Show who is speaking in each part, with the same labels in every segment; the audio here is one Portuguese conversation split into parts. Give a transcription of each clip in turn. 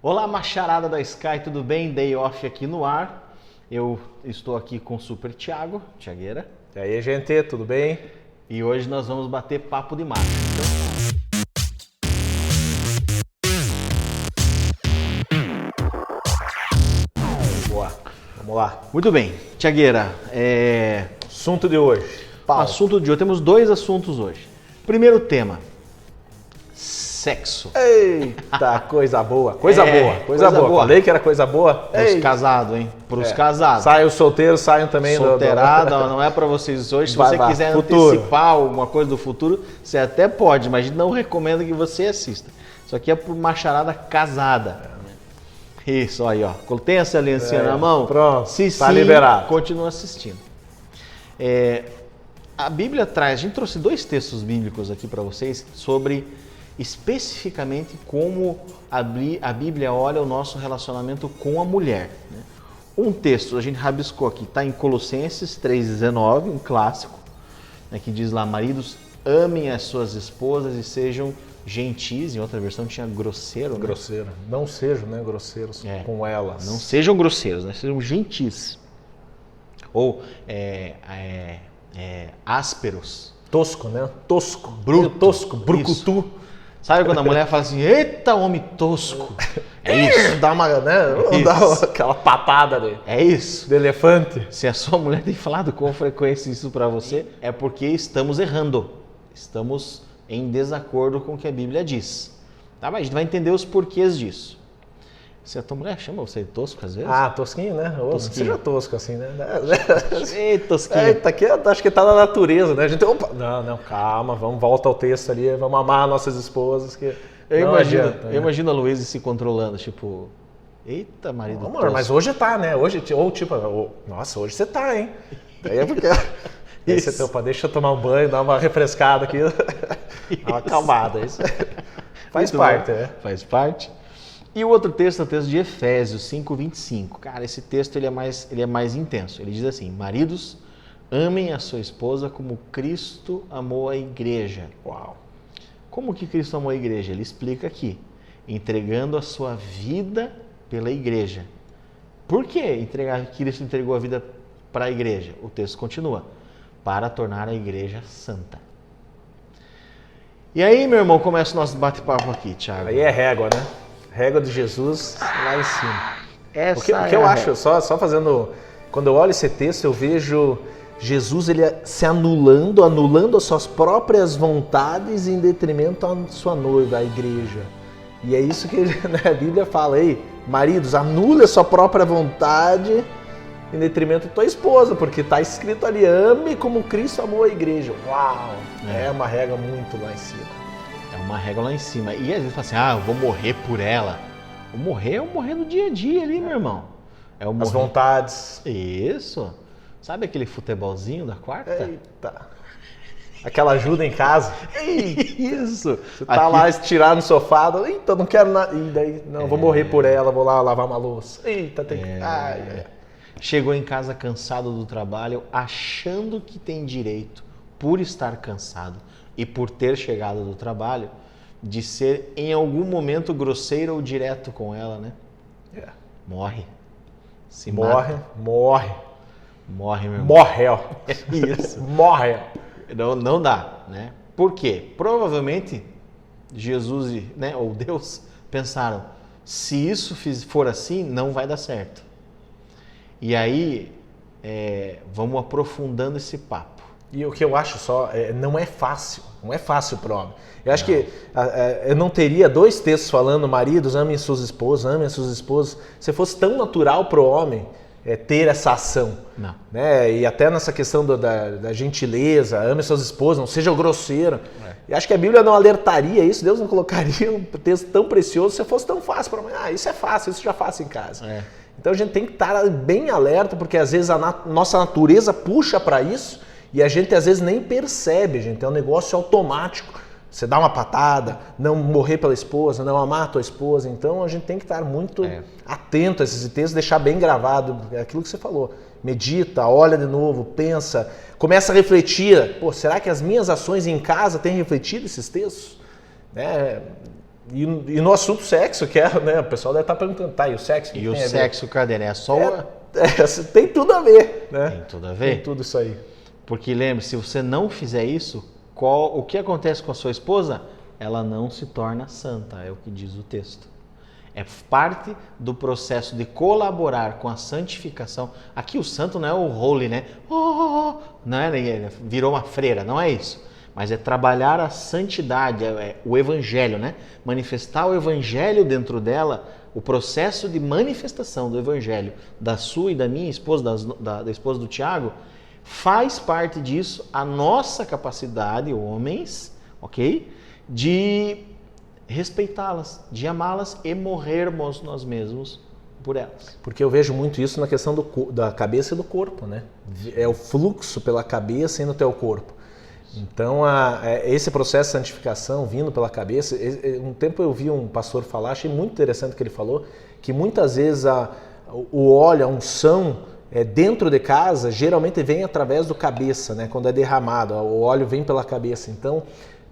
Speaker 1: Olá, macharada da Sky, tudo bem? Day off aqui no ar. Eu estou aqui com o Super Thiago, Thiagueira.
Speaker 2: E aí, gente, tudo bem?
Speaker 1: E hoje nós vamos bater papo de macho.
Speaker 2: Boa, vamos lá.
Speaker 1: Muito bem, Thiagueira,
Speaker 2: Assunto de hoje.
Speaker 1: assunto de hoje, temos dois assuntos hoje. Primeiro tema, sexo.
Speaker 2: Eita, coisa boa, coisa boa.
Speaker 1: coisa boa.
Speaker 2: Falei que era coisa boa.
Speaker 1: Para os casados, hein? Para os casados.
Speaker 2: Saiam os solteiros, saiam também
Speaker 1: Solteirada, não é para vocês hoje. Se você quiser antecipar alguma coisa do futuro, você até pode, mas a gente não recomenda que você assista. Isso aqui é para macharada casada. Isso, aí, ó. Tem essa aliancinha na mão?
Speaker 2: Pronto,
Speaker 1: se
Speaker 2: tá
Speaker 1: sim,
Speaker 2: liberado.
Speaker 1: Continua assistindo. A Bíblia traz, a gente trouxe dois textos bíblicos aqui para vocês sobre especificamente como a Bíblia olha o nosso relacionamento com a mulher. Né? Um texto, a gente rabiscou aqui, está em Colossenses 3,19, um clássico, né, que diz lá, maridos, amem as suas esposas e sejam gentis, em outra versão tinha grosseiro. Né?
Speaker 2: Grosseiro. Não sejam, né, grosseiros com elas.
Speaker 1: Não sejam grosseiros, né? Sejam gentis. Ou ásperos.
Speaker 2: Tosco, né? Tosco.
Speaker 1: Bruto.
Speaker 2: Tosco, brucutu.
Speaker 1: Isso. Sabe quando a mulher fala assim, eita, homem tosco. É isso.
Speaker 2: Dá uma, né? Dá aquela patada
Speaker 1: É isso.
Speaker 2: de elefante.
Speaker 1: Se a sua mulher tem falado com frequência isso pra você, é porque estamos errando. Estamos em desacordo com o que a Bíblia diz. Tá? Mas a gente vai entender os porquês disso. Se a tua mulher chama você de tosco às vezes?
Speaker 2: Ah, tosquinho, né?
Speaker 1: Tosquinho.
Speaker 2: Seja tosco assim, né?
Speaker 1: Ei, tosquinho.
Speaker 2: Eita, aqui acho que tá na natureza, né? A gente, opa, não, calma, volta ao texto ali, vamos amar nossas esposas. Que
Speaker 1: Eu imagino a Luísa se controlando, tipo, eita, marido
Speaker 2: amor,
Speaker 1: tosco.
Speaker 2: mas hoje tá, né? Hoje, ou tipo, nossa, hoje você tá, hein? Daí é porque... Aí você, opa, deixa eu tomar um banho, dar uma refrescada aqui, dar uma acalmada. Isso faz parte, né?
Speaker 1: Faz parte. E o outro texto é o texto de Efésios 5:25. Cara, esse texto ele é mais intenso. Ele diz assim, maridos, amem a sua esposa como Cristo amou a igreja.
Speaker 2: Uau!
Speaker 1: Como que Cristo amou a igreja? Ele explica aqui, entregando a sua vida pela igreja. Por que Cristo entregou a vida para a igreja? O texto continua, para tornar a igreja santa. E aí, meu irmão, começa o nosso bate-papo aqui, Thiago.
Speaker 2: Aí é régua, né? Régua de Jesus lá em cima. O que eu acho, só fazendo... Quando eu olho esse texto, eu vejo Jesus ele se anulando as suas próprias vontades em detrimento à sua noiva, à igreja. E é isso que a Bíblia fala aí. Maridos, anule a sua própria vontade em detrimento da tua esposa, porque está escrito ali, ame como Cristo amou a igreja. Uau! É uma régua muito lá em cima.
Speaker 1: É uma régua lá em cima. E às vezes fala assim, eu vou morrer por ela. O morrer é o morrer no dia a dia ali, meu irmão. É o morrer...
Speaker 2: As vontades.
Speaker 1: Isso. Sabe aquele futebolzinho da quarta?
Speaker 2: Eita. Aquela ajuda em casa.
Speaker 1: Isso.
Speaker 2: Você tá lá estirado no sofá, eita, não quero nada. E daí, não, vou morrer por ela, vou lá lavar uma louça. Eita, tem que...
Speaker 1: Chegou em casa cansado do trabalho, achando que tem direito, por estar cansado e por ter chegado do trabalho, de ser em algum momento grosseiro ou direto com ela, né? Morre. Se mata.
Speaker 2: Morre,
Speaker 1: meu irmão.
Speaker 2: Morre, ó.
Speaker 1: Isso.
Speaker 2: Morre.
Speaker 1: Não dá, né? Por quê? Provavelmente Jesus, né, ou Deus pensaram, se isso for assim, não vai dar certo. E aí, vamos aprofundando esse papo.
Speaker 2: E o que eu acho só, não é fácil para o homem. Eu acho que eu não teria dois textos falando, maridos, amem suas esposas, se fosse tão natural para o homem ter essa ação.
Speaker 1: Não.
Speaker 2: Né? E até nessa questão da gentileza, ame suas esposas, não seja grosseiro. E acho que a Bíblia não alertaria isso, Deus não colocaria um texto tão precioso se fosse tão fácil para o homem. Isso é fácil, isso já faço em casa. Então a gente tem que estar bem alerta, porque às vezes a nossa natureza puxa para isso e a gente às vezes nem percebe, gente. É um negócio automático. Você dá uma patada, não morrer pela esposa, não amar a tua esposa. Então a gente tem que estar muito atento a esses textos, deixar bem gravado aquilo que você falou. Medita, olha de novo, pensa, começa a refletir. Será que as minhas ações em casa têm refletido esses textos? E no assunto sexo, que é, né, o pessoal deve estar perguntando, tá, e o sexo?
Speaker 1: E o sexo, cadê, né? É só
Speaker 2: tem tudo a ver, né?
Speaker 1: Tem tudo a ver.
Speaker 2: Tem tudo isso aí.
Speaker 1: Porque lembre, se você não fizer isso, o que acontece com a sua esposa? Ela não se torna santa, é o que diz o texto. É parte do processo de colaborar com a santificação. Aqui o santo não é o holy, né? Não é, virou uma freira, não é isso. Mas é trabalhar a santidade, o evangelho, né? Manifestar o evangelho dentro dela, o processo de manifestação do evangelho da sua e da minha esposa, da esposa do Tiago, faz parte disso a nossa capacidade, homens, ok? De respeitá-las, de amá-las e morrermos nós mesmos por elas.
Speaker 2: Porque eu vejo muito isso na questão da cabeça e do corpo, né? É o fluxo pela cabeça indo até o corpo. Então, esse processo de santificação vindo pela cabeça, um tempo eu vi um pastor falar, achei muito interessante o que ele falou, que muitas vezes o óleo, a unção dentro de casa, geralmente vem através do cabeça, né? Quando é derramado, o óleo vem pela cabeça. Então,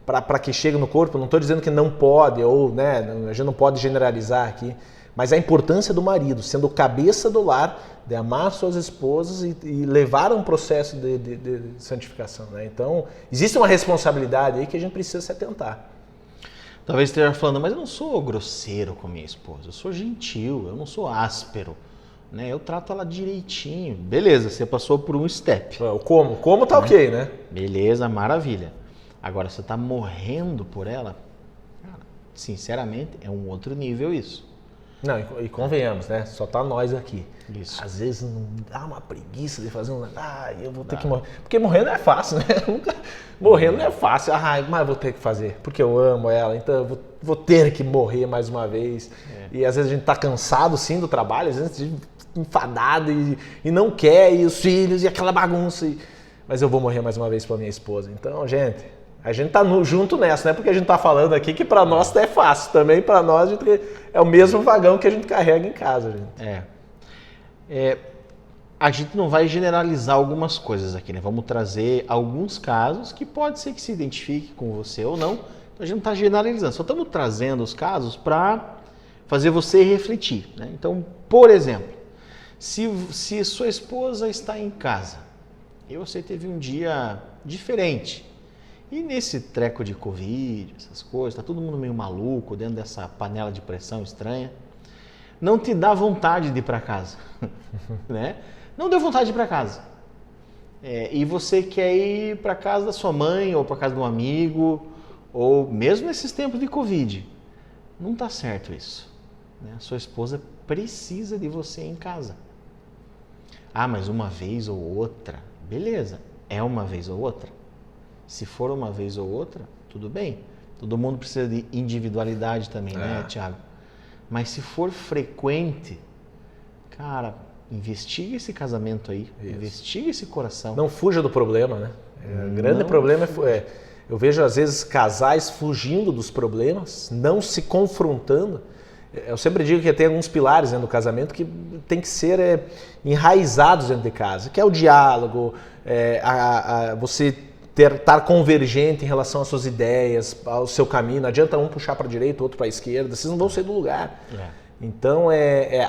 Speaker 2: para que chegue no corpo, não estou dizendo que não pode, ou né, a gente não pode generalizar aqui, mas a importância do marido, sendo o cabeça do lar, de amar suas esposas e levar a um processo de santificação. Né? Então, existe uma responsabilidade aí que a gente precisa se atentar.
Speaker 1: Talvez esteja falando, mas eu não sou grosseiro com minha esposa, eu sou gentil, eu não sou áspero. Né? Eu trato ela direitinho. Beleza, você passou por um step.
Speaker 2: Como tá ok, né?
Speaker 1: Beleza, maravilha. Agora, você está morrendo por ela, cara, sinceramente, é um outro nível isso.
Speaker 2: Não, e convenhamos, né? Só tá nós aqui.
Speaker 1: Isso.
Speaker 2: Às vezes não dá uma preguiça de fazer eu vou ter que morrer. Porque morrer não é fácil, né? Morrendo não é fácil. Mas eu vou ter que fazer, porque eu amo ela, então eu vou ter que morrer mais uma vez. E às vezes a gente tá cansado sim do trabalho, às vezes enfadado e não quer, e os filhos, e aquela bagunça. Mas eu vou morrer mais uma vez pela minha esposa. Então, gente, a gente tá junto nessa, não é porque a gente tá falando aqui que para nós é fácil. Também para nós é o mesmo vagão que a gente carrega em casa, gente.
Speaker 1: A gente não vai generalizar algumas coisas aqui, né? Vamos trazer alguns casos que pode ser que se identifique com você ou não. Então a gente não está generalizando, só estamos trazendo os casos para fazer você refletir, né? Então, por exemplo, se sua esposa está em casa e você teve um dia diferente, e nesse treco de Covid, essas coisas, tá todo mundo meio maluco dentro dessa panela de pressão estranha, não te dá vontade de ir para casa, né? Não deu vontade de ir para casa. E você quer ir para casa da sua mãe ou para casa de um amigo, ou mesmo nesses tempos de Covid. Não está certo isso. Né? A sua esposa precisa de você em casa. Mas uma vez ou outra, beleza, é uma vez ou outra. Se for uma vez ou outra, tudo bem. Todo mundo precisa de individualidade também, né, Tiago? Mas se for frequente, cara, investiga esse casamento aí, investiga esse coração.
Speaker 2: Não fuja do problema, né? O grande problema eu vejo às vezes casais fugindo dos problemas, não se confrontando. Eu sempre digo que tem alguns pilares dentro do casamento que tem que ser enraizados dentro de casa, que é o diálogo, você estar convergente em relação às suas ideias, ao seu caminho. Não adianta um puxar para a direita, outro para a esquerda, vocês não vão sair do lugar. Então,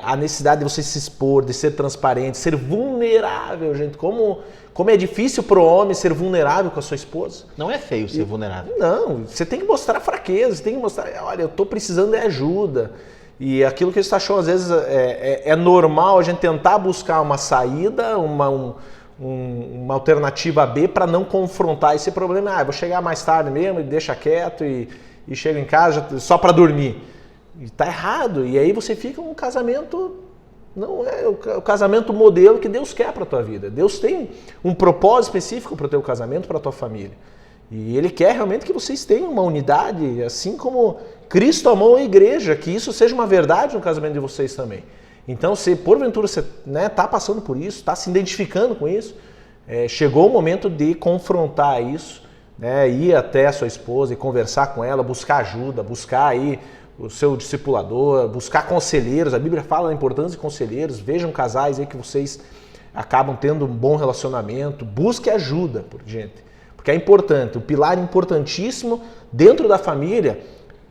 Speaker 2: a necessidade de você se expor, de ser transparente, ser vulnerável, gente. Como é difícil para o homem ser vulnerável com a sua esposa.
Speaker 1: Não é feio ser vulnerável.
Speaker 2: Não, você tem que mostrar fraqueza, você tem que mostrar, olha, eu estou precisando de ajuda. E aquilo que a gente achou, às vezes, é normal a gente tentar buscar uma saída, uma alternativa B para não confrontar esse problema. Eu vou chegar mais tarde mesmo e deixa quieto e chego em casa só para dormir. E tá errado. E aí você fica um casamento, não é o casamento modelo que Deus quer para a tua vida. Deus tem um propósito específico para o teu casamento, para a tua família. E Ele quer realmente que vocês tenham uma unidade, assim como Cristo amou a igreja, que isso seja uma verdade no casamento de vocês também. Então, se porventura você está passando por isso, está se identificando com isso, chegou o momento de confrontar isso, né, ir até a sua esposa e conversar com ela, buscar ajuda, buscar aí o seu discipulador, buscar conselheiros. A Bíblia fala da importância de conselheiros. Vejam casais aí que vocês acabam tendo um bom relacionamento. Busque ajuda, gente, porque é importante. O pilar importantíssimo dentro da família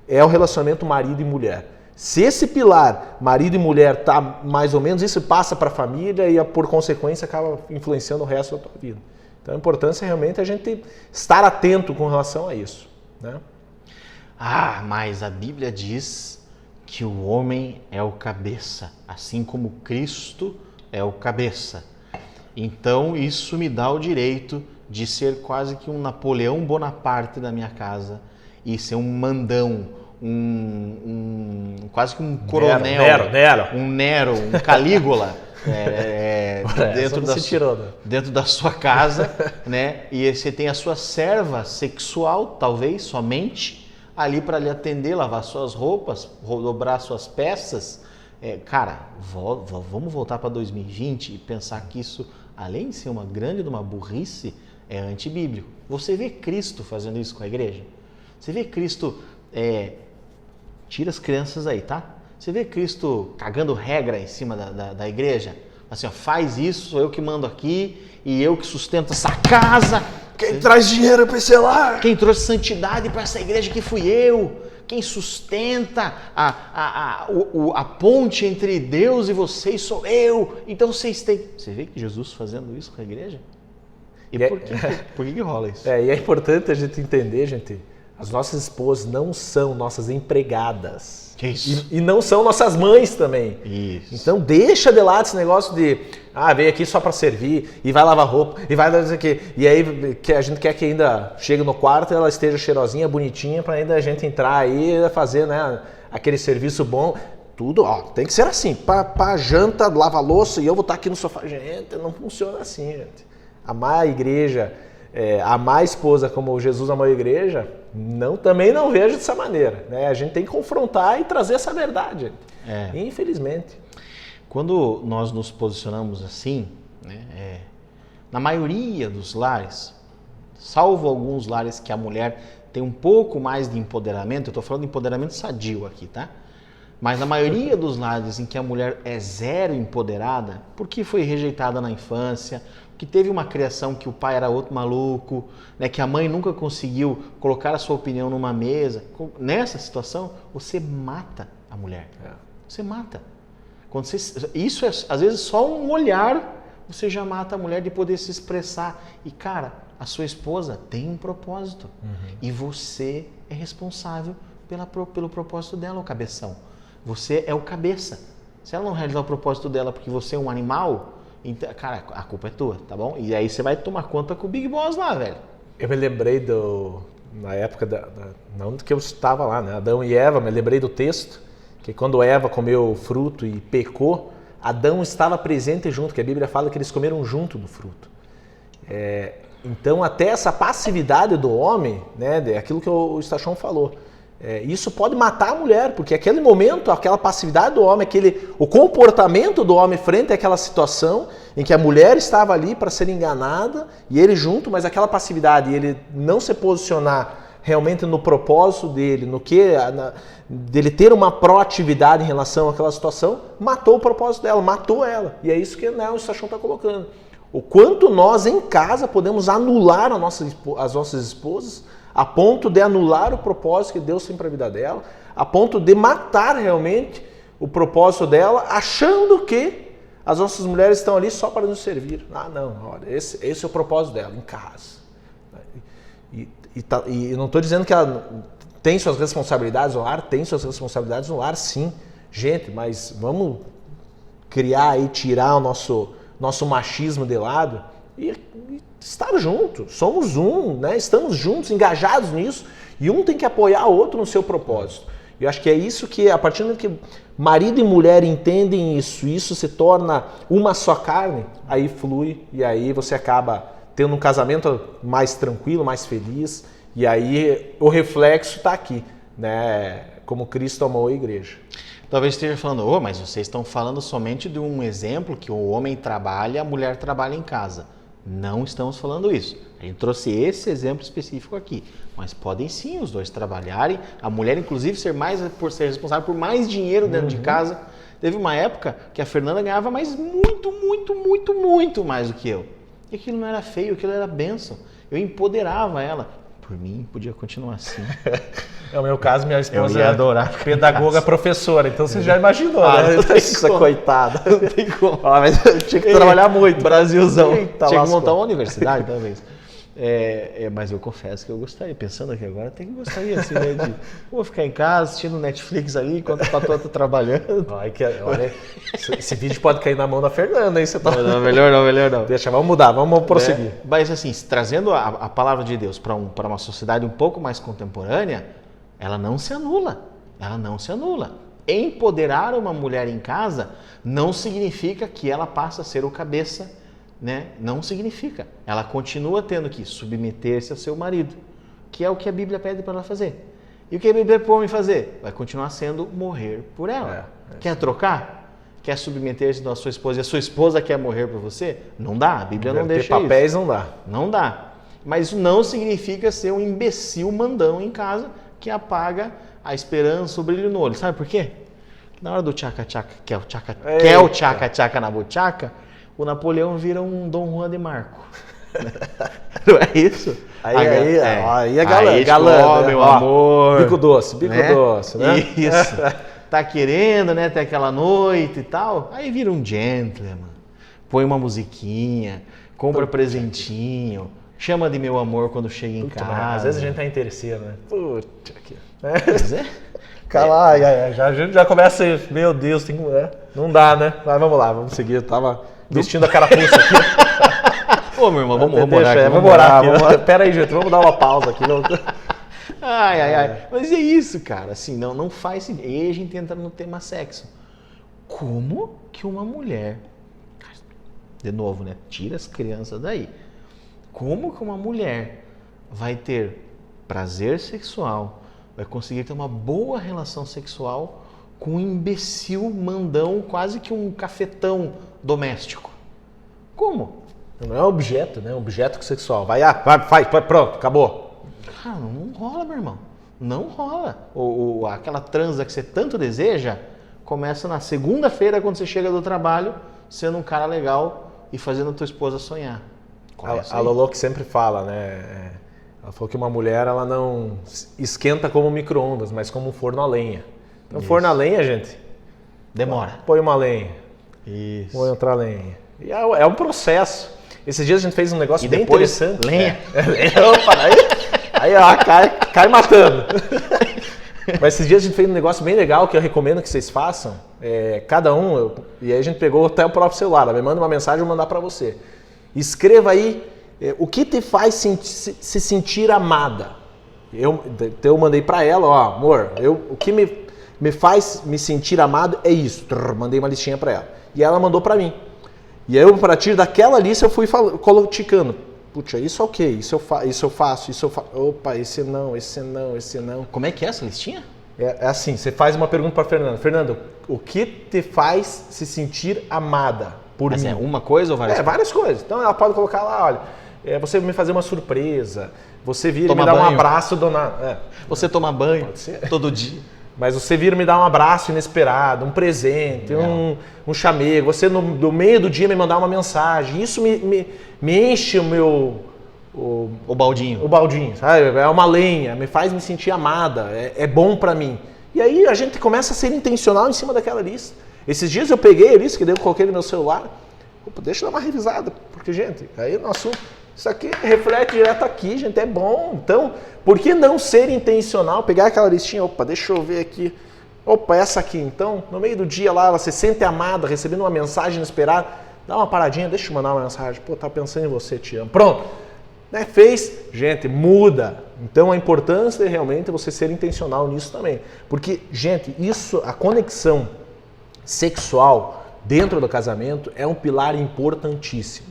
Speaker 2: é o relacionamento marido e mulher. Se esse pilar, marido e mulher, está mais ou menos, isso passa para a família e, por consequência, acaba influenciando o resto da tua vida. Então, a importância realmente é a gente estar atento com relação a isso, né?
Speaker 1: Ah, mas a Bíblia diz que o homem é o cabeça, assim como Cristo é o cabeça. Então, isso me dá o direito de ser quase que um Napoleão Bonaparte da minha casa e ser um mandão, quase que um coronel, um Nero, um Calígula dentro da sua casa, né? E você tem a sua serva sexual, talvez, somente, ali para lhe atender, lavar suas roupas, dobrar suas peças. Cara, vamos voltar para 2020 e pensar que isso, além de ser uma grande de uma burrice, é antibíblico. Você vê Cristo fazendo isso com a igreja? Você vê Cristo... tira as crianças aí, tá? Você vê Cristo cagando regra em cima da igreja? Assim, ó, faz isso, sou eu que mando aqui e eu que sustento essa casa.
Speaker 2: Quem traz dinheiro para esse lar?
Speaker 1: Quem trouxe santidade para essa igreja que fui eu. Quem sustenta a ponte entre Deus e vocês sou eu. Então vocês têm... Você vê que Jesus fazendo isso com a igreja? E por que rola isso?
Speaker 2: E é importante a gente entender, gente... As nossas esposas não são nossas empregadas.
Speaker 1: Que isso?
Speaker 2: E não são nossas mães também.
Speaker 1: Isso.
Speaker 2: Então deixa de lado esse negócio de veio aqui só para servir e vai lavar roupa e vai dizer que e aí que a gente quer que ainda chegue no quarto e ela esteja cheirosinha, bonitinha para ainda a gente entrar aí e fazer, né, aquele serviço bom. Tudo, tem que ser assim. Para janta, lava a louça e eu vou estar aqui no sofá. Gente, não funciona assim, gente. Amar a igreja, amar a esposa como Jesus amou a igreja, também não vejo dessa maneira, né? A gente tem que confrontar e trazer essa verdade, infelizmente.
Speaker 1: Quando nós nos posicionamos assim, né, na maioria dos lares, salvo alguns lares que a mulher tem um pouco mais de empoderamento, eu estou falando de empoderamento sadio aqui, tá? Mas na maioria dos lares em que a mulher é zero empoderada, porque foi rejeitada na infância, que teve uma criação que o pai era outro maluco, né, que a mãe nunca conseguiu colocar a sua opinião numa mesa. Nessa situação, você mata a mulher. Você mata. Isso é, às vezes, só um olhar, você já mata a mulher de poder se expressar. E, cara, a sua esposa tem um propósito. E você é responsável pelo propósito dela, o cabeção. Você é o cabeça. Se ela não realizar o propósito dela porque você é um animal... Então, cara, a culpa é tua, tá bom? E aí você vai tomar conta com o Big Boss lá, velho.
Speaker 2: Eu me lembrei na época, não que eu estava lá, né? Adão e Eva, me lembrei do texto, que quando Eva comeu o fruto e pecou, Adão estava presente junto, que a Bíblia fala que eles comeram junto do fruto. Então, até essa passividade do homem, né? Aquilo que o Stachon falou, isso pode matar a mulher, porque aquele momento, aquela passividade do homem, o comportamento do homem frente àquela situação em que a mulher estava ali para ser enganada e ele junto, mas aquela passividade, ele não se posicionar realmente no propósito dele, dele ter uma proatividade em relação àquela situação, matou o propósito dela, matou ela. E é isso que o Stachon está colocando. O quanto nós em casa podemos anular as nossas esposas, a ponto de anular o propósito que Deus tem para a vida dela, a ponto de matar realmente o propósito dela, achando que as nossas mulheres estão ali só para nos servir. Não, olha, esse é o propósito dela, em casa. E não estou dizendo que ela tem suas responsabilidades no lar, tem suas responsabilidades no lar, sim. Gente, mas vamos criar e tirar o nosso machismo de lado e estar junto, somos né? Estamos juntos, engajados nisso, e um tem que apoiar o outro no seu propósito. Eu acho que é isso que, a partir do momento que marido e mulher entendem isso se torna uma só carne, aí flui, e aí você acaba tendo um casamento mais tranquilo, mais feliz, e aí o reflexo está aqui, né? Como Cristo amou a igreja.
Speaker 1: Talvez esteja falando, mas vocês estão falando somente de um exemplo que o homem trabalha, a mulher trabalha em casa. Não estamos falando isso. A gente trouxe esse exemplo específico aqui. Mas podem sim os dois trabalharem. A mulher, inclusive, ser responsável por mais dinheiro dentro de casa. Teve uma época que a Fernanda ganhava muito mais do que eu. E aquilo não era feio, aquilo era bênção. Eu empoderava ela. por mim, podia continuar assim.
Speaker 2: É o meu caso, minha esposa
Speaker 1: Eu ia adorar
Speaker 2: é pedagoga, professora, então você já imaginou, né?
Speaker 1: Não tem
Speaker 2: Essa
Speaker 1: como.
Speaker 2: coitada.
Speaker 1: Não tem como.
Speaker 2: Mas eu tinha que trabalhar muito.
Speaker 1: Brasilzão.
Speaker 2: Eita,
Speaker 1: Tinha que
Speaker 2: lascou.
Speaker 1: montar uma universidade, talvez. Mas eu confesso que eu gostaria, pensando aqui agora, até que gostaria, assim, né, de vou ficar em casa, assistindo Netflix ali, enquanto a patroa tá trabalhando.
Speaker 2: Olha, esse vídeo pode cair na mão da Fernanda, hein? Você tá...
Speaker 1: Não, melhor não.
Speaker 2: Deixa, vamos mudar, vamos prosseguir.
Speaker 1: Mas assim, trazendo a palavra de Deus para uma sociedade um pouco mais contemporânea, ela não se anula. Empoderar uma mulher em casa não significa que ela passa a ser o cabeça, né? Não significa. Ela continua tendo que submeter-se ao seu marido, que é o que a Bíblia pede para ela fazer. E o que a Bíblia pede para o homem fazer? Vai continuar sendo morrer por ela. Quer trocar? Quer submeter-se à sua esposa e a sua esposa quer morrer por você? Não dá, a Bíblia não deixa
Speaker 2: papéis
Speaker 1: isso.
Speaker 2: não dá.
Speaker 1: Não dá. Mas isso não significa ser um imbecil mandão em casa que apaga a esperança, o brilho no olho. Sabe por quê? Na hora do tchaca-tchaca, que é o tchaca-tchaca na buchaca, o Napoleão vira um Dom Juan de Marco. Não é isso?
Speaker 2: Aí é galã,
Speaker 1: meu amor.
Speaker 2: Bico doce, né?
Speaker 1: Isso. Tá querendo, né, ter aquela noite e tal. Aí vira um gentleman. Põe uma musiquinha, compra presentinho, chama de meu amor quando chega em casa.
Speaker 2: Às vezes a gente tá interesseiro, né? Puta que...
Speaker 1: Pois é.
Speaker 2: A gente já começa a... Meu Deus, tem que... Não dá, né? Mas vamos lá, vamos seguir. Eu tava vestindo a carapuça aqui.
Speaker 1: Ô, meu irmão, vamos orar aqui.
Speaker 2: Pera aí, gente, vamos dar uma pausa aqui.
Speaker 1: Mas é isso, cara. Assim, não faz sentido. E aí a gente entra no tema sexo. Como que uma mulher... De novo, né? Tira as crianças daí. Como que uma mulher vai ter prazer sexual, vai conseguir ter uma boa relação sexual com um imbecil mandão, quase que um cafetão doméstico? Como?
Speaker 2: Não é objeto, né? Objeto sexual. Vai, pronto, acabou.
Speaker 1: Ah, não rola, meu irmão. Não rola. Aquela transa que você tanto deseja começa na segunda-feira, quando você chega do trabalho, sendo um cara legal e fazendo a tua esposa sonhar.
Speaker 2: A Lolo que sempre fala, né? Ela falou que uma mulher, ela não esquenta como micro-ondas, mas como um forno a lenha. Então, forno a lenha, gente...
Speaker 1: Demora.
Speaker 2: Põe uma lenha.
Speaker 1: Isso.
Speaker 2: Põe outra lenha. E é um processo. Esses dias a gente fez um negócio bem
Speaker 1: depois,
Speaker 2: interessante.
Speaker 1: Lenha.
Speaker 2: Opa, aí cai matando. Mas esses dias a gente fez um negócio bem legal que eu recomendo que vocês façam. Cada um, e aí a gente pegou até o próprio celular. Ela me manda uma mensagem, eu vou mandar para você. Escreva aí o que te faz se sentir amada. Eu mandei para ela, ó, amor, o que me faz me sentir amado é isso. Mandei uma listinha para ela. E ela mandou para mim. E aí eu, a partir daquela lista, eu fui ticando. Puxa, isso é o quê? Isso eu faço. Opa, esse não.
Speaker 1: Como é que é essa listinha?
Speaker 2: É assim, você faz uma pergunta para Fernanda. Fernanda, o que te faz se sentir amada por mim?
Speaker 1: É uma coisa ou várias coisas?
Speaker 2: Várias coisas. Então ela pode colocar lá, olha, você me fazer uma surpresa, você vir e me
Speaker 1: Tomar
Speaker 2: dar um
Speaker 1: banho.
Speaker 2: abraço,
Speaker 1: Você toma banho
Speaker 2: Pode ser.
Speaker 1: todo dia.
Speaker 2: Mas você vir me dar um abraço inesperado, um presente, um chamego, você no meio do dia me mandar uma mensagem, isso me enche
Speaker 1: O baldinho.
Speaker 2: O baldinho, sabe? É uma lenha, me faz me sentir amada, é bom pra mim. E aí a gente começa a ser intencional em cima daquela lista. Esses dias eu peguei a lista que eu coloquei no meu celular, deixa eu dar uma revisada, porque, gente, aí no assunto, isso aqui reflete direto aqui, gente, é bom. Então, por que não ser intencional, pegar aquela listinha, deixa eu ver aqui, essa aqui. Então, no meio do dia lá, ela se sente amada, recebendo uma mensagem inesperada, dá uma paradinha, deixa eu mandar uma mensagem, tá pensando em você, te amo. Pronto. Né? Fez, gente, muda. Então a importância é realmente você ser intencional nisso também. Porque, gente, a conexão sexual dentro do casamento é um pilar importantíssimo.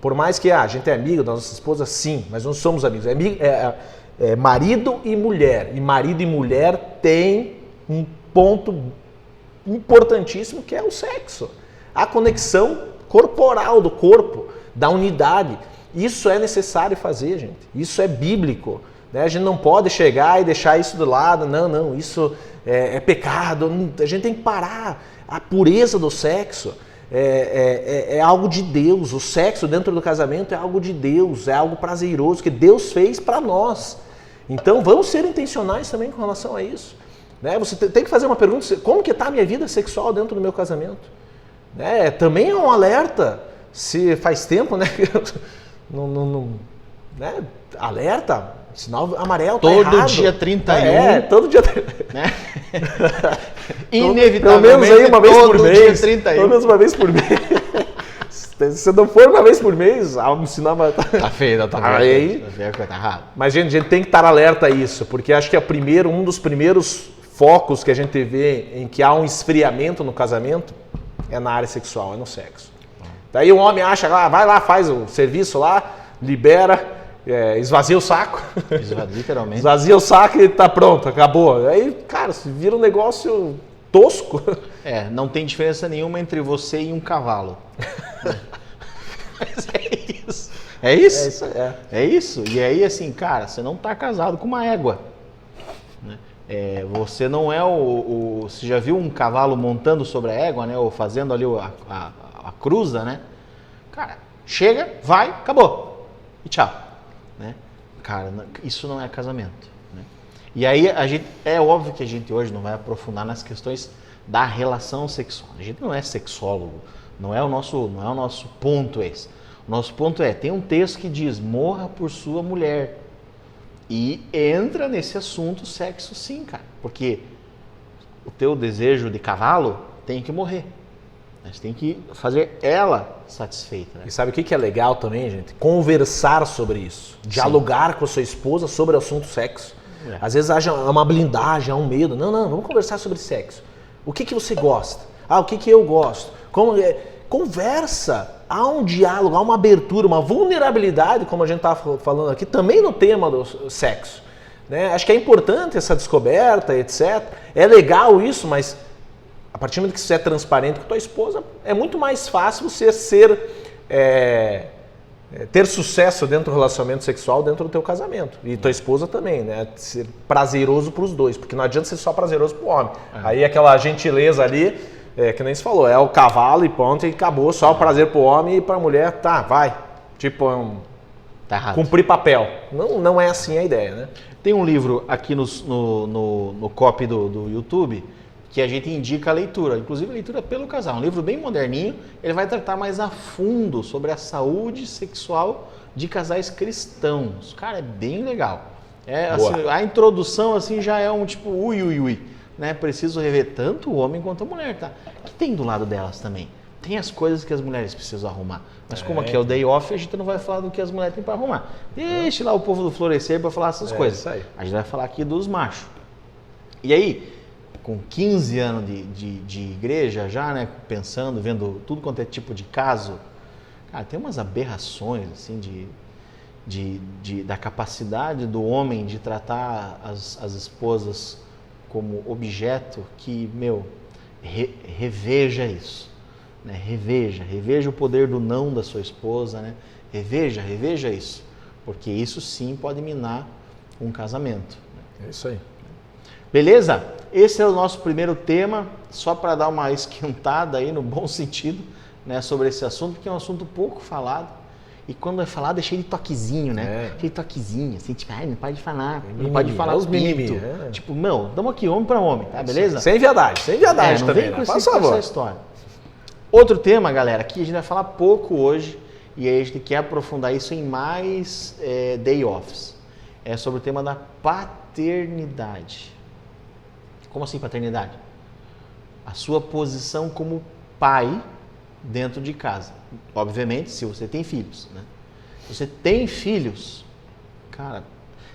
Speaker 2: Por mais que a gente é amigo da nossa esposa, sim, mas não somos amigos. É marido e mulher. E marido e mulher tem um ponto importantíssimo que é o sexo. A conexão corporal do corpo, da unidade. Isso é necessário fazer, gente. Isso é bíblico. Né? A gente não pode chegar e deixar isso do lado. Não, isso é pecado. A gente tem que parar. A pureza do sexo. é algo de Deus. O sexo dentro do casamento é algo de Deus, é algo prazeroso que Deus fez para nós. Então vamos ser intencionais também com relação a isso. Né? Você tem que fazer uma pergunta, como que está a minha vida sexual dentro do meu casamento? Né? Também é um alerta, se faz tempo, né? Né? Alerta, sinal amarelo, tá errado.
Speaker 1: Todo dia 31.
Speaker 2: Todo dia.
Speaker 1: Né? Inevitavelmente,
Speaker 2: pelo menos aí uma vez por mês.
Speaker 1: Dia 31.
Speaker 2: Pelo menos uma vez por mês. Se não for uma vez por mês, o sinal vai estar...
Speaker 1: Tá feio, tá
Speaker 2: aí.
Speaker 1: Tá errado.
Speaker 2: Mas, gente, a gente tem que estar alerta a isso, porque acho que um dos primeiros focos que a gente vê em que há um esfriamento no casamento é na área sexual, é no sexo. Daí o homem acha, vai lá, faz o serviço lá, libera, esvazia o saco.
Speaker 1: Literalmente.
Speaker 2: Esvazia o saco e tá pronto, acabou. Aí, cara, se vira um negócio tosco.
Speaker 1: Não tem diferença nenhuma entre você e um cavalo. Mas é isso. É isso? É isso. E aí, assim, cara, você não tá casado com uma égua. Né? Você não é Você já viu um cavalo montando sobre a égua, né? Ou fazendo ali a cruza, né? Cara, chega, vai, acabou. E tchau. Né? Cara, isso não é casamento. Né? E aí, é óbvio que a gente hoje não vai aprofundar nas questões da relação sexual. A gente não é sexólogo. Não é o nosso ponto esse. O nosso ponto tem um texto que diz, morra por sua mulher. E entra nesse assunto sexo sim, cara. Porque o teu desejo de cavalo tem que morrer. Você tem que fazer ela satisfeita. Né?
Speaker 2: E sabe o que é legal também, gente? Conversar sobre isso. Dialogar com a sua esposa sobre o assunto sexo. Às vezes há uma blindagem, há um medo. Não, vamos conversar sobre sexo. O que você gosta? O que eu gosto? Conversa. Há um diálogo, há uma abertura, uma vulnerabilidade, como a gente estava falando aqui, também no tema do sexo. Né? Acho que é importante essa descoberta, etc. É legal isso, mas a partir do momento que você é transparente com a tua esposa, é muito mais fácil você ter sucesso dentro do relacionamento sexual, dentro do teu casamento. E tua esposa também, né? Ser prazeroso para os dois, porque não adianta ser só prazeroso para o homem. Aí aquela gentileza ali, que nem você falou, é o cavalo e ponto, e acabou, só o prazer para o homem e para a mulher, tá, vai. Tipo,
Speaker 1: tá errado.
Speaker 2: Cumprir papel. Não é assim a ideia, né?
Speaker 1: Tem um livro aqui no copy do YouTube que a gente indica a leitura, inclusive a leitura pelo casal. Um livro bem moderninho, ele vai tratar mais a fundo sobre a saúde sexual de casais cristãos. Cara, é bem legal. Assim, a introdução assim já é um tipo ui. Né? Preciso rever tanto o homem quanto a mulher, tá? Que tem do lado delas também. Tem as coisas que as mulheres precisam arrumar. Mas como aqui é o day off, a gente não vai falar do que as mulheres têm para arrumar. Deixa lá o povo do Florescer para falar essas coisas.
Speaker 2: Isso aí.
Speaker 1: A gente vai falar aqui dos machos. E aí, com 15 anos de igreja já, né? Pensando, vendo tudo quanto é tipo de caso, cara, tem umas aberrações, assim, da capacidade do homem de tratar as esposas como objeto que, reveja isso, né? Reveja o poder do não da sua esposa, né? Reveja isso, porque isso sim pode minar um casamento.
Speaker 2: É isso aí.
Speaker 1: Beleza? Esse é o nosso primeiro tema, só para dar uma esquentada aí no bom sentido, né, sobre esse assunto, porque é um assunto pouco falado. E quando é falado é cheio de toquezinho, né? Cheio de toquezinho, assim, tipo, não pode falar, não pode falar os pinto. Tipo, estamos aqui homem para homem, tá? Beleza?
Speaker 2: Sem viadagem
Speaker 1: não
Speaker 2: também,
Speaker 1: vem
Speaker 2: né?
Speaker 1: com essa história. Outro tema, galera, que a gente vai falar pouco hoje, e aí a gente quer aprofundar isso em mais day offs. É sobre o tema da paternidade. Como assim paternidade? A sua posição como pai dentro de casa. Obviamente, se você tem filhos, né? Se você tem filhos, cara,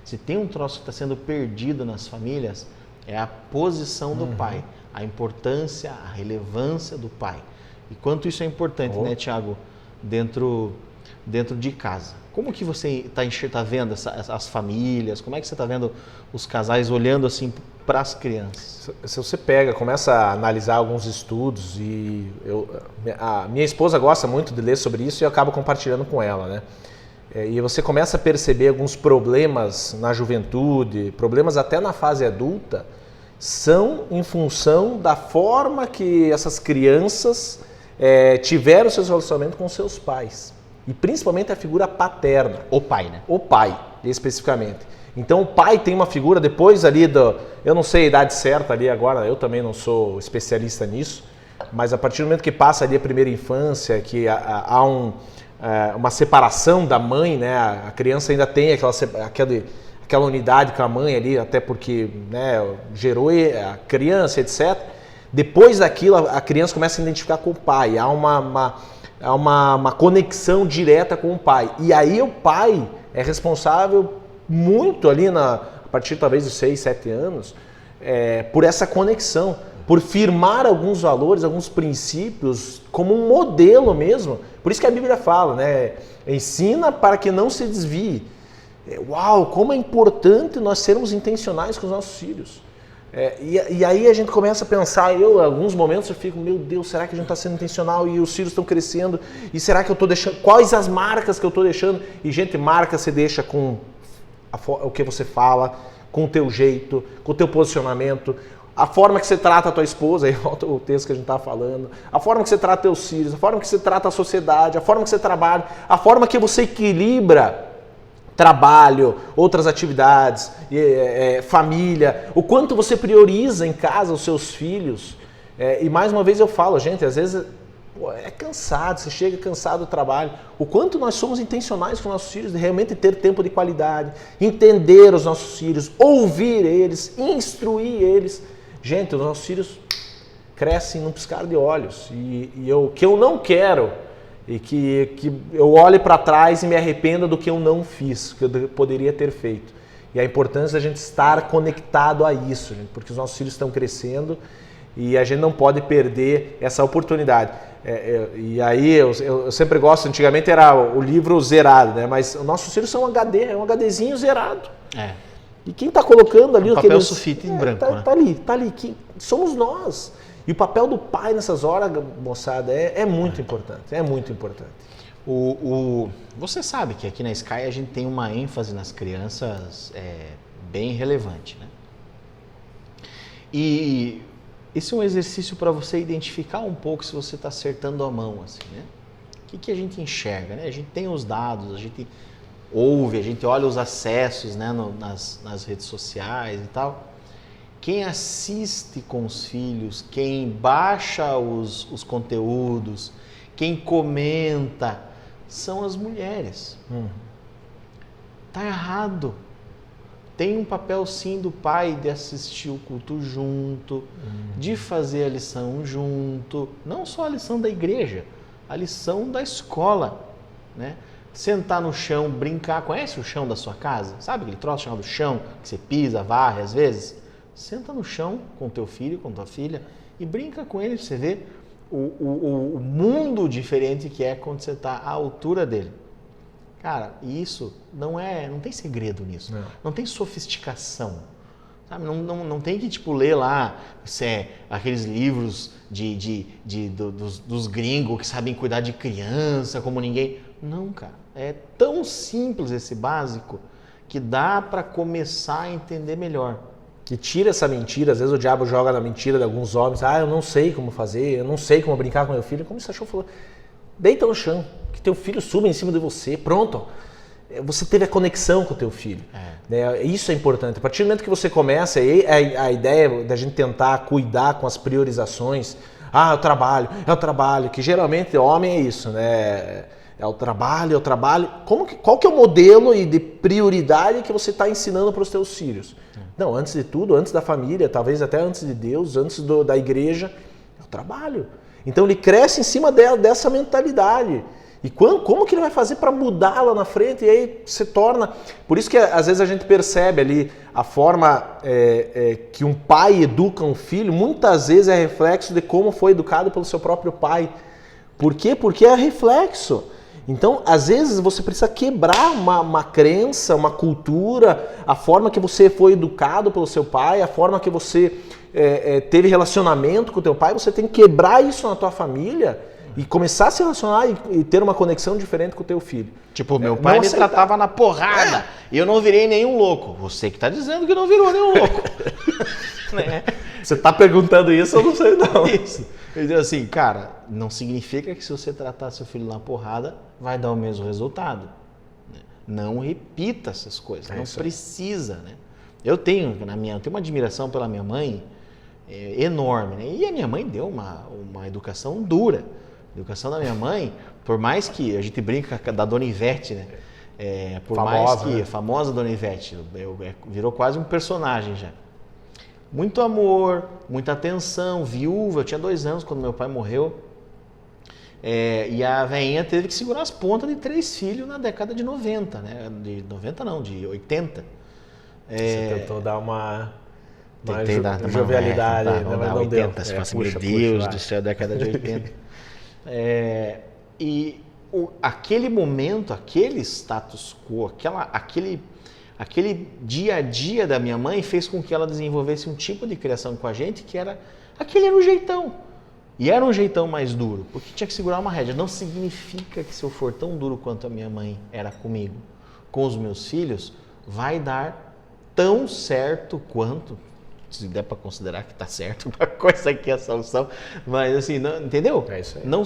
Speaker 1: se tem um troço que está sendo perdido nas famílias, é a posição do pai, a importância, a relevância do pai. E quanto isso é importante, né, Tiago, dentro de casa. Como que você está vendo as famílias? Como é que você está vendo os casais olhando assim para as crianças?
Speaker 2: Se você começa a analisar alguns estudos, e a minha esposa gosta muito de ler sobre isso e eu acabo compartilhando com ela, né? E você começa a perceber alguns problemas na juventude, problemas até na fase adulta, são em função da forma que essas crianças tiveram seus relacionamentos com seus pais. E principalmente a figura paterna.
Speaker 1: O pai, né?
Speaker 2: O pai, especificamente. Então o pai tem uma figura depois ali eu não sei a idade certa ali agora, eu também não sou especialista nisso, mas a partir do momento que passa ali a primeira infância, que há uma separação da mãe, né? A criança ainda tem aquela unidade com a mãe ali, até porque, né, gerou a criança, etc. Depois daquilo, a criança começa a identificar com o pai, há uma conexão direta com o pai. E aí o pai é responsável muito ali, a partir talvez dos 6, 7 anos, por essa conexão, por firmar alguns valores, alguns princípios, como um modelo mesmo. Por isso que a Bíblia fala, né? Ensina para que não se desvie. Uau, como é importante nós sermos intencionais com os nossos filhos. E aí a gente começa a pensar, em alguns momentos eu fico, meu Deus, será que a gente está sendo intencional e os filhos estão crescendo? E será que eu estou deixando, quais as marcas que eu estou deixando? E gente, marca você deixa com o que você fala, com o teu jeito, com o teu posicionamento, a forma que você trata a tua esposa, aí volta o texto que a gente estava falando, a forma que você trata teus filhos, a forma que você trata a sociedade, a forma que você trabalha, a forma que você equilibra trabalho, outras atividades, família, o quanto você prioriza em casa os seus filhos. E mais uma vez eu falo, gente, às vezes é cansado, você chega cansado do trabalho. O quanto nós somos intencionais com nossos filhos, de realmente ter tempo de qualidade, entender os nossos filhos, ouvir eles, instruir eles. Gente, os nossos filhos crescem num piscar de olhos. O que eu não quero e que eu olhe para trás e me arrependa do que eu não fiz, que eu poderia ter feito. E a importância da gente estar conectado a isso, gente, porque os nossos filhos estão crescendo e a gente não pode perder essa oportunidade. E aí eu sempre gosto, antigamente era o livro zerado, né? Mas os nossos filhos são um HD, é um HDzinho zerado. E quem está colocando ali...
Speaker 1: Um papel sulfite em branco, né?
Speaker 2: Tá ali. Somos nós. E o papel do pai nessas horas, moçada, é muito importante. É muito importante.
Speaker 1: Você sabe que aqui na Sky a gente tem uma ênfase nas crianças bem relevante, né? E esse é um exercício para você identificar um pouco se você está acertando a mão, assim, né? O que a gente enxerga, né? A gente tem os dados, a gente ouve, a gente olha os acessos, né, nas redes sociais e tal. Quem assiste com os filhos, quem baixa os conteúdos, quem comenta, são as mulheres. Tá errado. Tem um papel sim do pai de assistir o culto junto, de fazer a lição junto, não só a lição da igreja, a lição da escola, né? Sentar no chão, brincar. Conhece o chão da sua casa? Sabe aquele troço chamado chão, que você pisa, varre às vezes? Senta no chão com teu filho, com tua filha e brinca com ele, você vê o mundo diferente que é quando você está à altura dele. Cara, isso não tem segredo nisso, não tem sofisticação, sabe? Não tem que tipo ler lá aqueles livros dos gringos que sabem cuidar de criança como ninguém. Não, cara, é tão simples esse básico que dá para começar a entender melhor.
Speaker 2: Que tira essa mentira, às vezes o diabo joga na mentira de alguns homens, eu não sei como fazer, eu não sei como brincar com meu filho. Como você achou? Falou, deita no chão, que teu filho suba em cima de você, pronto. Você teve a conexão com o teu filho. Né? Isso é importante. A partir do momento que você começa, a ideia da gente tentar cuidar com as priorizações, é o trabalho, que geralmente homem é isso, né? É o trabalho. Qual que é o modelo e de prioridade que você está ensinando para os teus filhos? Não, antes de tudo, antes da família, talvez até antes de Deus, antes da igreja, é o trabalho. Então ele cresce em cima dessa mentalidade. E como que ele vai fazer para mudar lá na frente? E aí se torna... Por isso que às vezes a gente percebe ali a forma que um pai educa um filho, muitas vezes é reflexo de como foi educado pelo seu próprio pai. Por quê? Porque é reflexo. Então, às vezes, você precisa quebrar uma crença, uma cultura, a forma que você foi educado pelo seu pai, a forma que você teve relacionamento com o teu pai, você tem que quebrar isso na tua família e começar a se relacionar e ter uma conexão diferente com o teu filho.
Speaker 1: Tipo, meu pai me tratava na porrada e eu não virei nenhum louco. Você que está dizendo que não virou nenhum louco. Né?
Speaker 2: Você tá perguntando isso, eu não sei não.
Speaker 1: Isso. Ele diz assim, cara, não significa que se você tratar seu filho na porrada, vai dar o mesmo resultado. Né? Não repita essas coisas, não precisa, né? Eu tenho uma admiração pela minha mãe enorme, né? E a minha mãe deu uma educação dura. A educação da minha mãe, por mais que a gente brinca da Dona Ivete, né? Por famosa, mais que, né? Famosa Dona Ivete, virou quase um personagem já. Muito amor, muita atenção, viúva. Eu tinha 2 anos quando meu pai morreu. E a velhinha teve que segurar as pontas de 3 filhos na década de 90, né? De 90 não, de 80.
Speaker 2: Você tentou dar uma
Speaker 1: jovialidade,
Speaker 2: não
Speaker 1: dar 80, se fosse, meu Deus do céu, década de 80. Aquele momento, aquele status quo, aquele dia a dia da minha mãe fez com que ela desenvolvesse um tipo de criação com a gente que aquele era o jeitão. E era um jeitão mais duro, porque tinha que segurar uma rédea. Não significa que se eu for tão duro quanto a minha mãe era comigo, com os meus filhos, vai dar tão certo quanto, se der para considerar que está certo, uma coisa aqui é a solução, mas assim, não, entendeu?
Speaker 2: É isso aí.
Speaker 1: Não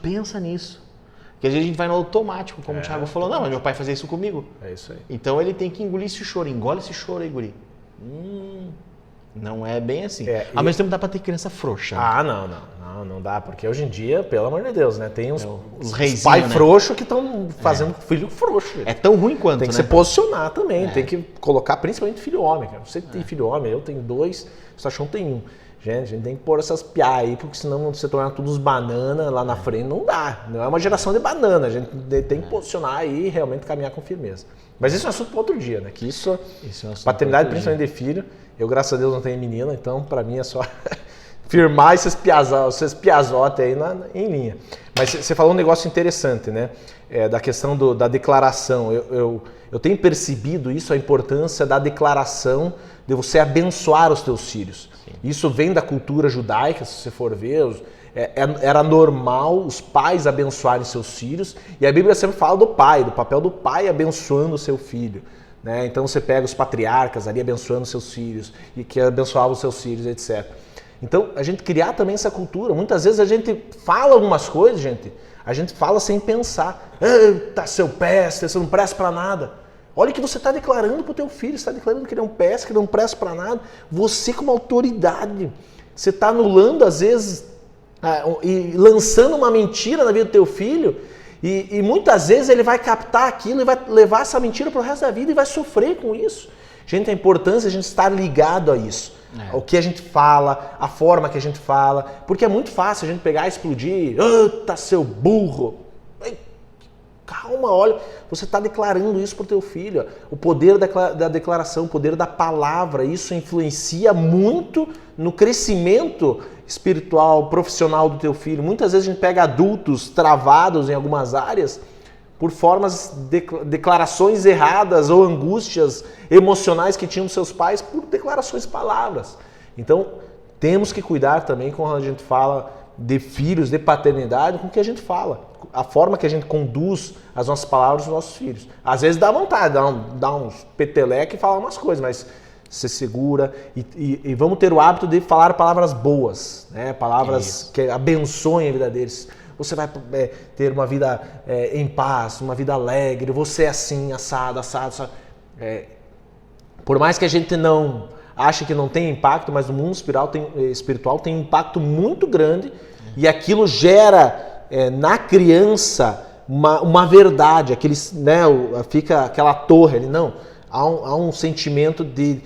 Speaker 1: pensa nisso. Porque às vezes a gente vai no automático, como o Thiago falou, não, mas meu pai fazia isso comigo.
Speaker 2: É isso aí.
Speaker 1: Então ele tem que engolir esse choro, engole esse choro aí, guri. Não é bem assim. Ao mesmo tempo dá para ter criança frouxa. Né?
Speaker 2: Não dá, porque hoje em dia, pelo amor de Deus, né? Tem os
Speaker 1: pais,
Speaker 2: né? Frouxos que estão fazendo filho frouxo.
Speaker 1: É tão ruim quanto,
Speaker 2: tem que
Speaker 1: né?
Speaker 2: se posicionar também, tem que colocar principalmente filho homem, cara. Você que tem filho homem, eu tenho 2, o Sachão tem 1. Gente, a gente tem que pôr essas piá aí, porque senão você tornar tudo os bananas lá na frente, não dá. Não é uma geração de banana, a gente tem que posicionar aí e realmente caminhar com firmeza. Mas isso é um assunto para outro dia, né? Que isso é um paternidade, principalmente de filho. Eu, graças a Deus, não tenho menina, então para mim é só firmar esses piazotes aí em linha. Mas você falou um negócio interessante, né? Da questão da declaração. Eu tenho percebido isso, a importância da declaração de você abençoar os teus filhos. Sim. Isso vem da cultura judaica, se você for ver. Era normal os pais abençoarem seus filhos, e a Bíblia sempre fala do papel do pai abençoando o seu filho. Né? Então você pega os patriarcas ali abençoando seus filhos, e que abençoavam os seus filhos, etc. Então, a gente criar também essa cultura. Muitas vezes a gente fala algumas coisas, a gente fala sem pensar. Eita, seu peste, você não presta para nada. Olha o que você está declarando para o teu filho, você está declarando que ele é um peste, que ele não presta para nada. Você como autoridade, você está anulando às vezes e lançando uma mentira na vida do teu filho, e muitas vezes ele vai captar aquilo e vai levar essa mentira para o resto da vida e vai sofrer com isso. Gente, a importância de a gente estar ligado a isso. O que a gente fala, a forma que a gente fala, porque é muito fácil a gente pegar e explodir. Eita, seu burro! Calma, olha, você está declarando isso para o teu filho. O poder da declaração, o poder da palavra, isso influencia muito no crescimento espiritual, profissional do teu filho. Muitas vezes a gente pega adultos travados em algumas áreas por declarações erradas ou angústias emocionais que tinham seus pais por declarações de palavras. Então, temos que cuidar também quando a gente fala de filhos, de paternidade, com o que a gente fala. A forma que a gente conduz as nossas palavras aos nossos filhos. Às vezes dá vontade, dá uns peteleque e falar umas coisas, mas se segura e vamos ter o hábito de falar palavras boas, né? Palavras que abençoem a vida deles. Você vai ter uma vida em paz, uma vida alegre, você é assim, assado. Por mais que a gente não ache que não tem impacto, mas no mundo espiritual tem um impacto muito grande e aquilo gera na criança uma verdade, fica aquela torre ali, não. Há um sentimento de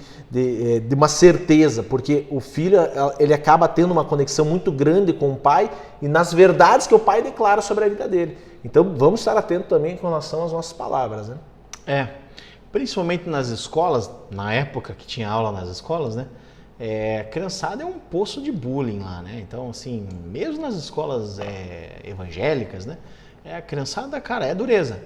Speaker 2: uma certeza, porque o filho ele acaba tendo uma conexão muito grande com o pai e nas verdades que o pai declara sobre a vida dele. Então vamos estar atentos também com relação às nossas palavras, né?
Speaker 1: Principalmente nas escolas, na época que tinha aula nas escolas, né? A criançada é um poço de bullying lá, né? Então, assim, mesmo nas escolas evangélicas, né? A criançada, cara, é dureza.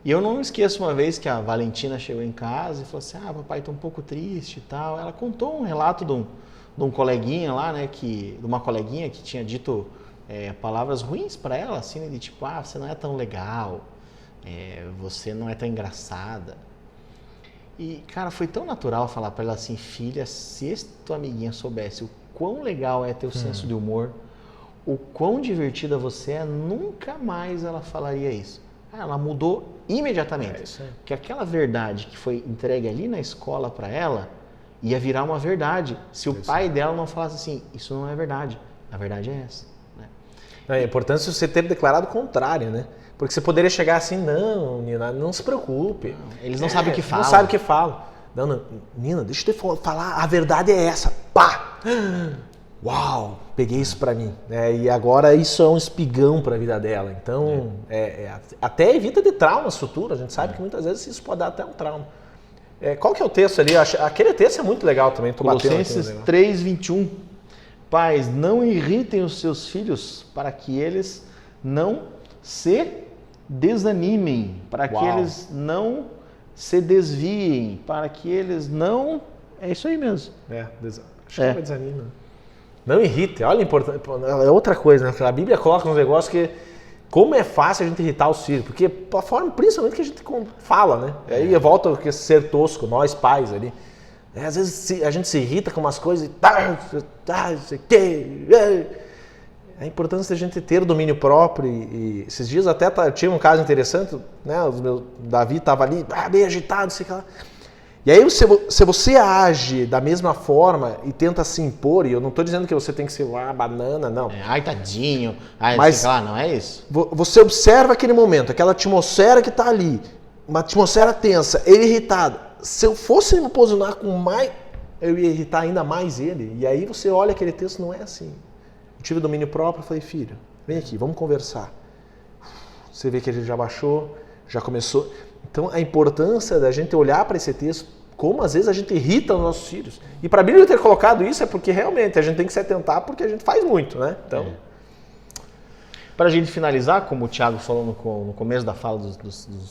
Speaker 1: E eu não esqueço uma vez que a Valentina chegou em casa e falou assim, papai, tô um pouco triste e tal. Ela contou um relato de um coleguinha lá, né? De uma coleguinha que tinha dito palavras ruins para ela, assim, né, de tipo, você não é tão legal, você não é tão engraçada. E, cara, foi tão natural falar para ela assim, filha, se tua amiguinha soubesse o quão legal é ter o senso de humor, o quão divertida você é, nunca mais ela falaria isso. Ela mudou imediatamente. Porque aquela verdade que foi entregue ali na escola para ela ia virar uma verdade. Se o pai dela não falasse assim, isso não é verdade, a verdade é essa. Né?
Speaker 2: É importante você ter declarado o contrário, né? Porque você poderia chegar assim, não, Nina, não se preocupe.
Speaker 1: Não, eles não sabem o que falam.
Speaker 2: Não sabem o que falam. Não, Nina, deixa eu te falar, a verdade é essa. Pá! Uau! Peguei isso pra mim. E agora isso é um espigão pra vida dela. Então, até evita de traumas futuros. A gente sabe que muitas vezes isso pode dar até um trauma. Qual que é o texto ali? Aquele texto é muito legal também.
Speaker 1: Colossenses 3:21. Pais, não irritem os seus filhos para que eles não se desanimem, para que eles não se desviem, para que eles não... É isso aí mesmo.
Speaker 2: Acho que desanima. Não irrite. Olha, é outra coisa, né? A Bíblia coloca uns negócios que... Como é fácil a gente irritar os filhos, porque a forma, principalmente, que a gente fala, né? Aí volta a ser tosco, nós pais ali. Às vezes a gente se irrita com umas coisas e... sei que... A importância da gente ter domínio próprio e esses dias até tinha um caso interessante, né? Davi estava ali, bem agitado, sei lá. E aí se você age da mesma forma e tenta se impor, e eu não estou dizendo que você tem que ser banana, não.
Speaker 1: Ai, tadinho,
Speaker 2: mas
Speaker 1: sei lá, não é isso?
Speaker 2: Você observa aquele momento, aquela atmosfera que está ali, uma atmosfera tensa, ele irritado. Se eu fosse me posicionar com mais, eu ia irritar ainda mais ele. E aí você olha aquele texto, não é assim. Eu tive domínio próprio, falei, filho, vem aqui, vamos conversar. Você vê que ele já baixou, já começou. Então, a importância da gente olhar para esse texto, como às vezes a gente irrita os nossos filhos. E para a Bíblia ter colocado isso é porque realmente a gente tem que se atentar, porque a gente faz muito, né? Então,
Speaker 1: para a gente finalizar, como o Thiago falou no começo da fala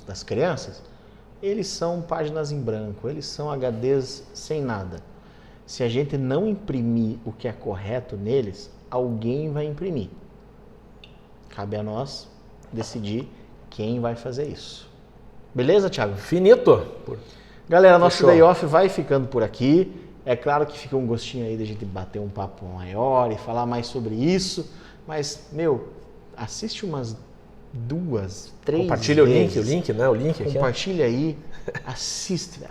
Speaker 1: das crianças, eles são páginas em branco, eles são HDs sem nada. Se a gente não imprimir o que é correto neles, alguém vai imprimir. Cabe a nós decidir quem vai fazer isso. Beleza, Thiago?
Speaker 2: Finito.
Speaker 1: Galera, nosso Day Off vai ficando por aqui. É claro que fica um gostinho aí da gente bater um papo maior e falar mais sobre isso. Mas, assiste umas 2, 3
Speaker 2: Compartilha
Speaker 1: vezes.
Speaker 2: o link, né? O link aqui.
Speaker 1: Compartilha aí. Assiste.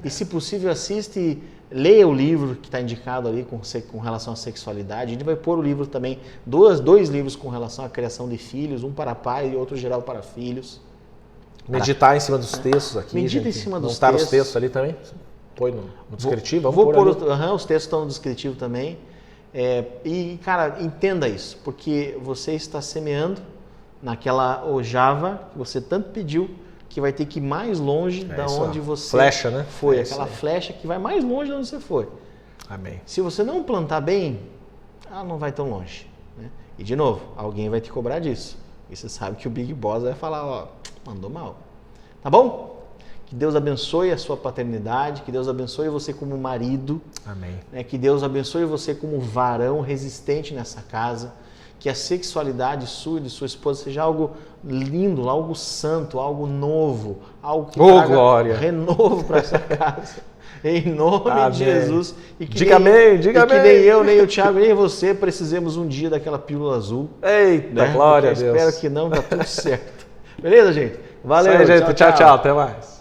Speaker 1: E, se possível, assiste, leia o livro que está indicado ali com relação à sexualidade. A gente vai pôr o livro também, dois livros com relação à criação de filhos, um para pai e outro geral para filhos.
Speaker 2: Meditar em cima dos textos aqui.
Speaker 1: Medita em cima dos
Speaker 2: textos.
Speaker 1: Não
Speaker 2: os textos ali também? Põe no descritivo?
Speaker 1: Vou pôr os textos estão no descritivo também. E, cara, entenda isso, porque você está semeando naquela ojava que você tanto pediu, que vai ter que ir mais longe da onde você
Speaker 2: flecha, né?
Speaker 1: foi. Aquela flecha que vai mais longe de onde você foi.
Speaker 2: Amém.
Speaker 1: Se você não plantar bem, ela não vai tão longe. Né? E, de novo, alguém vai te cobrar disso. E você sabe que o Big Boss vai falar, mandou mal. Tá bom? Que Deus abençoe a sua paternidade, que Deus abençoe você como marido.
Speaker 2: Amém.
Speaker 1: Né? Que Deus abençoe você como varão resistente nessa casa. Que a sexualidade sua e de sua esposa seja algo lindo, algo santo, algo novo, algo que traga renovo para essa casa. Em nome de Jesus. E que
Speaker 2: diga amém.
Speaker 1: Que nem eu, nem o Thiago, nem você precisemos um dia daquela pílula azul.
Speaker 2: Eita, glória a Deus.
Speaker 1: Espero que não, tá tudo certo. Beleza, gente? Valeu,
Speaker 2: gente. Tchau. Até mais.